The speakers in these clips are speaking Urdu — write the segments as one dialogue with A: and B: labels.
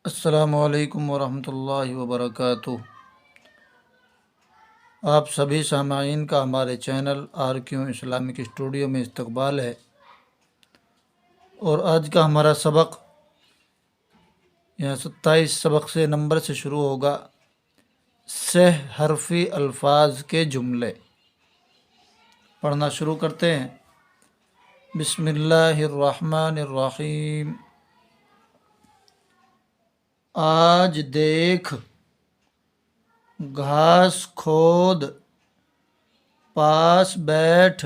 A: السلام علیکم ورحمۃ اللہ وبرکاتہ۔ آپ سبھی سامعین کا ہمارے چینل RQ اسلامک اسٹوڈیو میں استقبال ہے، اور آج کا ہمارا سبق یہاں 27 سبق سے نمبر سے شروع ہوگا۔ سہ حرفی الفاظ کے جملے پڑھنا شروع کرتے ہیں۔ بسم اللہ الرحمن الرحیم۔ آج دیکھ، گھاس کھود، پاس بیٹھ،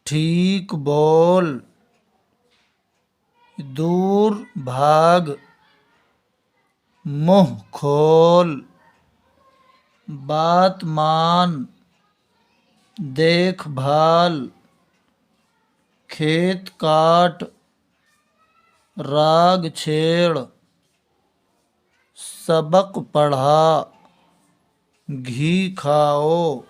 A: ٹھیک بول، دور بھاگ، منہ کھول، بات مان، دیکھ بھال، کھیت کاٹ، راگ چھیڑ، سبق پڑھا، گھی کھاؤ،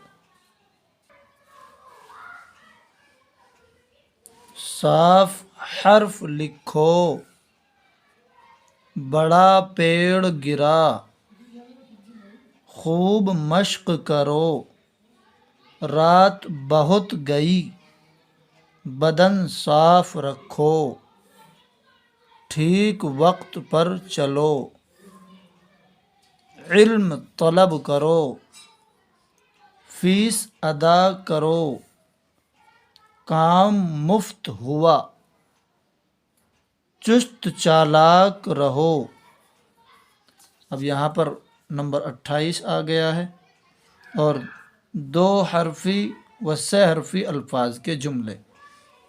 A: صاف حرف لکھو، بڑا پیڑ گرا، خوب مشق کرو، رات بہت گئی، بدن صاف رکھو، ٹھیک وقت پر چلو، علم طلب کرو، فیس ادا کرو، کام مفت ہوا، چست چالاک رہو۔ اب یہاں پر نمبر 28 آ گیا ہے، اور 2 حرفی و 3 حرفی الفاظ کے جملے،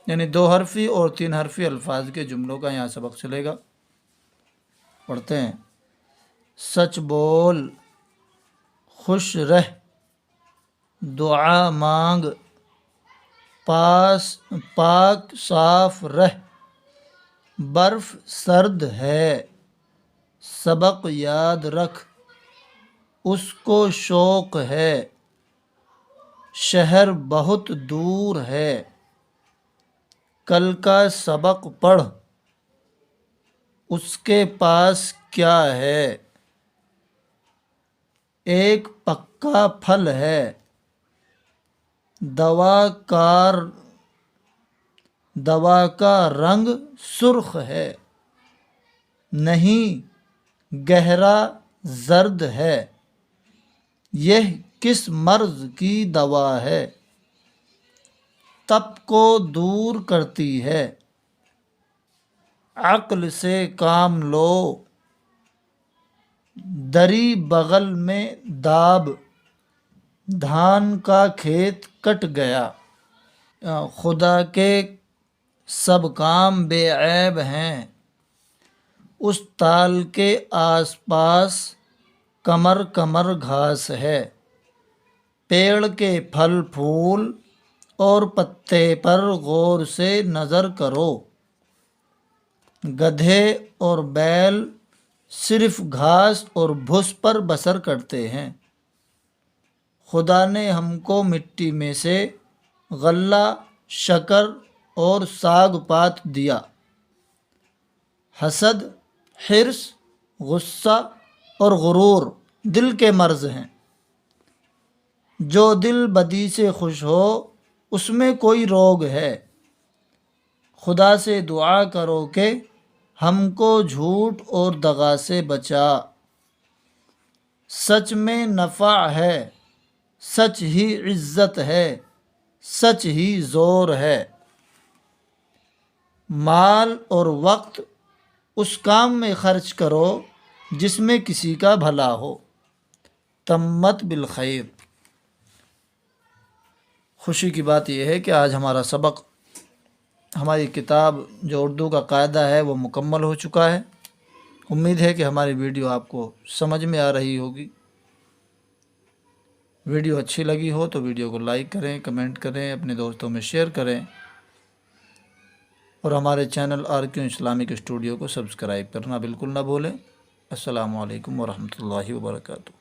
A: یعنی 2 حرفی اور 3 حرفی الفاظ کے جملوں کا یہاں سبق چلے گا۔ پڑھتے ہیں۔ سچ بول، خوش رہ، دعا مانگ، پاک صاف رہ، برف سرد ہے، سبق یاد رکھ، اس کو شوق ہے، شہر بہت دور ہے، کل کا سبق پڑھ، اس کے پاس کیا ہے، ایک پکا پھل ہے، دوا کا رنگ سرخ ہے، نہیں گہرا زرد ہے، یہ کس مرض کی دوا ہے، تپ کو دور کرتی ہے، عقل سے کام لو، دری بغل میں داب، دھان کا کھیت کٹ گیا، خدا کے سب کام بے عیب ہیں، اس تال کے آس پاس کمر کمر گھاس ہے، پیڑ کے پھل پھول اور پتے پر غور سے نظر کرو، گدھے اور بیل صرف گھاس اور بھس پر بسر کرتے ہیں، خدا نے ہم کو مٹی میں سے غلہ، شکر اور ساگ پات دیا، حسد، حرص، غصہ اور غرور دل کے مرض ہیں، جو دل بدی سے خوش ہو اس میں کوئی روگ ہے، خدا سے دعا کرو کہ ہم کو جھوٹ اور دغا سے بچا، سچ میں نفع ہے، سچ ہی عزت ہے، سچ ہی زور ہے، مال اور وقت اس کام میں خرچ کرو جس میں کسی کا بھلا ہو، تمت بالخیر۔ خوشی کی بات یہ ہے کہ آج ہمارا سبق، ہماری کتاب جو اردو کا قاعدہ ہے وہ مکمل ہو چکا ہے۔ امید ہے کہ ہماری ویڈیو آپ کو سمجھ میں آ رہی ہوگی۔ ویڈیو اچھی لگی ہو تو ویڈیو کو لائک کریں، کمنٹ کریں، اپنے دوستوں میں شیئر کریں، اور ہمارے چینل RQ اسلامک اسٹوڈیو کو سبسکرائب کرنا بالکل نہ بھولیں۔ السلام علیکم ورحمۃ اللہ وبرکاتہ۔